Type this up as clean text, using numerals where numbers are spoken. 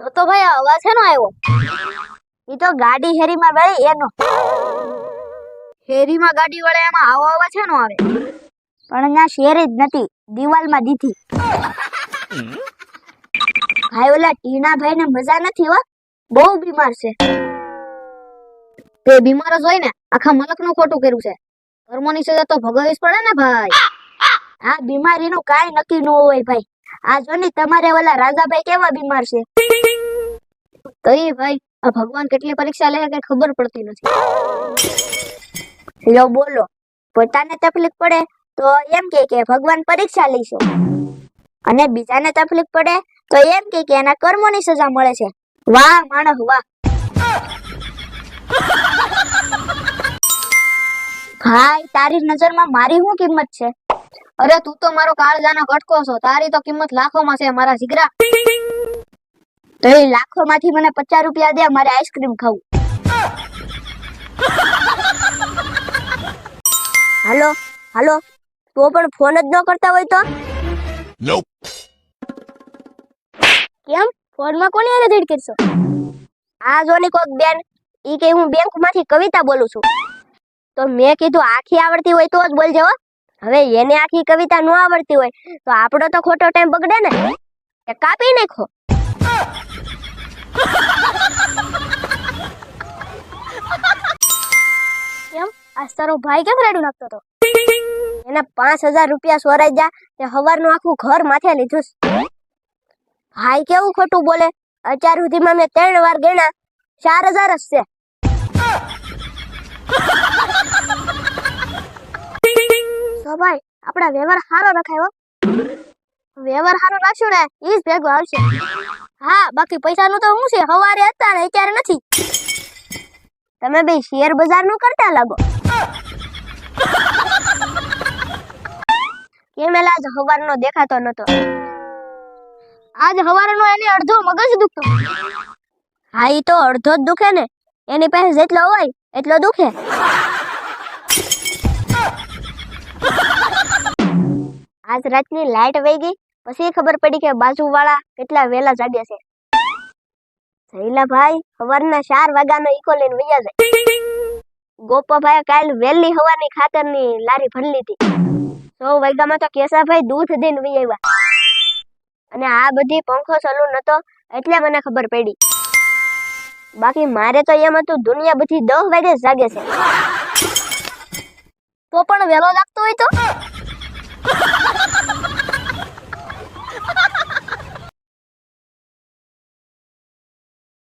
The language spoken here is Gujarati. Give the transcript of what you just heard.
તો ભાઈ અવાજ છે નો આવ્યો? ઈ તો ગાડી હેરીમાં બેહી એનો. હેરીમાં ગાડી વાળા એમાં આવો અવાજ છે નો આવે? પણ ના શેર જ નથી, દિવાલમાં દીધી. ભાઈ ઓલા ટીના ભાઈ ને મજા નથી હો, બહુ બીમાર છે. તે બીમાર જ હોય ને, આખા મલકનું ખોટું કર્યું છે. કર્મોની સજા તો ભોગવવી જ પડે ને ભાઈ. આ બીમારીનું કાઈ નક્કી ન હોય ભાઈ. આ જો ની તમારે ઓલા રાજાભાઈ કેવા બીમાર છે. તો એ ભાઈ આ ભગવાન કેટલી પરીક્ષા લે કે ખબર પડતી નથી. લ્યો બોલો, પોતાને તકલીફ પડે તો એમ કે ભગવાન પરીક્ષા લઈશો, અને બીજાને તકલીફ પડે તો એમ કે એના કર્મોની સજા મળે છે. વાહ માણસ વાહ. ભાઈ તારી નજરમાં મારી શું કિંમત છે? અરે તું તો મારો કાળજાનો કટકો છો, તારી તો કિંમત લાખોમાં છે મારા જીગરા. તો એ લાખોમાંથી મને 50 રૂપિયા દે, મારે આઈસ્ક્રીમ ખાવું. હાલો હાલો, તો પણ ફોન જ ન કરતા હોય તો? કેમ ફોનમાં કોને હારે ધીડ કરશો? આ જોની કોક બેન ઈ કે હું બેંકમાંથી કવિતા બોલું છું. તો મેં કીધું આખી આવડતી હોય તો જ બોલજો. હવે એને આખી કવિતા ન આવડતી હોય તો આપણો તો ખોટો ટાઈમ બગડે ને, કે કાપી નાખો. કેમ આ તારો ભાઈ કેમ રેડું નાખતો હતો? એના 5000 રૂપિયા સોરાઈ જા તે હવારનું આખું ઘર માથે લીધું. ભાઈ કેવું ખોટું બોલે? અત્યાર સુધીમાં મેં 3 વાર ગણ્યા, 4000 જ છે. તો ભાઈ આપડા વ્યવહાર સારો રખાયો. વ્યવહાર સારો રાખશું ને ઈ જ ભેગો આવશે. હા બાકી પૈસાનું તો શું છે, હવારે હતા ને અત્યારે નથી. તમે બે શેર બજાર નું કરતા લાગો. કેમ એલા આજ હવારનો દેખાતો નતો? આજ હવારનો એને અડધો મગજ દુખતો. હા ઈ તો અડધો જ દુખે ને, એની પાસે જેટલો હોય એટલો દુખે. આજ રાતની લાઈટ વહી ગઈ પછી ખબર પડી કે બાજુવાળા કેટલા વેલા જાગ્યા છે. જઈલા ભાઈ સવારના 4 વાગ્યાનો ઈકો લઈને વયા જાય. ગોપાભાઈ કાલ વેલી હવાની ખાતરની લારી ભરી લીધી. 100 વાગ્યામાં તો કેસાભાઈ દૂધ દઈને વહી આવ્યા. અને આ બધી પંખો ચાલુ નતો એટલે મને ખબર પડી. બાકી મારે તો એમ હતું દુનિયા બધી 10 વાગે જાગે છે. તો પણ વેલો લાગતો હોય તો